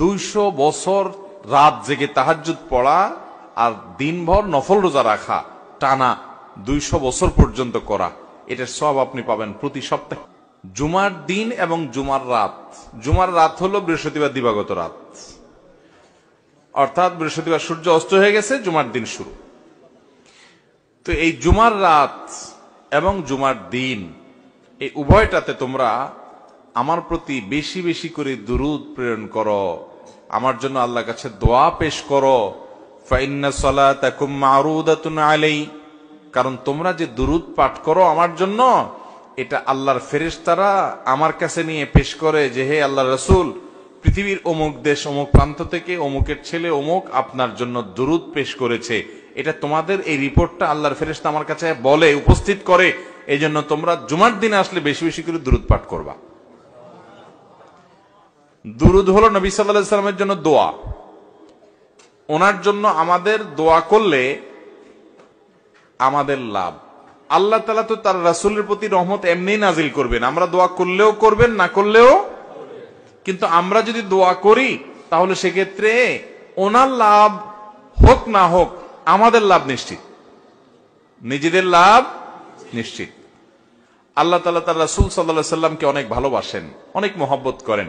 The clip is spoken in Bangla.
200 বছর রাত জেগে তাহাজ্জুদ পড়া আর দিনভর নফল রোজা রাখা, টানা 200 বছর পর্যন্ত করা, এটার সব আপনি পাবেন প্রতি সপ্তাহে। জুমার দিন এবং জুমার রাত, জুমার রাত হলো বৃহস্পতিবার দিবাগত রাত, অর্থাৎ বৃহস্পতিবার সূর্য অস্ত হয়ে গেছে, জুমার দিন শুরু। তো এই জুমার রাত এবং জুমার দিন, এই উভয়টাতে তোমরা আমার প্রতি বেশি বেশি করে দুরূদ প্রেরণ করো, আমার জন্য আল্লাহর কাছে দোয়া পেশ করো। ফাইন্না সালাতাকুম মারুদাতুন আলাই, কারণ তোমরা যে দুরূদ পাঠ করো আমার জন্য, এটা আল্লাহর ফেরেশতারা আমার কাছে নিয়ে পেশ করে যে হে আল্লাহর রাসূল, পৃথিবীর অমুক দেশ অমুক প্রান্ত থেকে অমুকের ছেলে অমুক আপনার জন্য দুরূদ পেশ করেছে। এটা তোমাদের এই রিপোর্টটা আল্লাহর ফেরেশতা আমার কাছে বলে, উপস্থিত করে। এই জন্য তোমরা জুমার দিনে আসলে বেশি বেশি করে দুরূদ পাঠ করবা। দুরূদ হলো নবী সাল্লাল্লাহু আলাইহি ওয়াসাল্লামের জন্য দোয়া। ওনার জন্য আমাদের দোয়া করলে আমাদের লাভ। আল্লাহ তাআলা তো তার রাসূলের প্রতি রহমত এমনি নাজিল করবেন, আমরা দোয়া করলেও করবেন, না করলেও। কিন্তু আমরা যদি দোয়া করি তাহলে সেক্ষেত্রে ওনার লাভ হোক না হোক আমাদের লাভ নিশ্চিত, নিজেদের লাভ নিশ্চিত। আল্লাহ তাআলা তার রাসূল সাল্লাল্লাহু আলাইহি ওয়াসাল্লামকে অনেক ভালোবাসেন, অনেক মহব্বত করেন।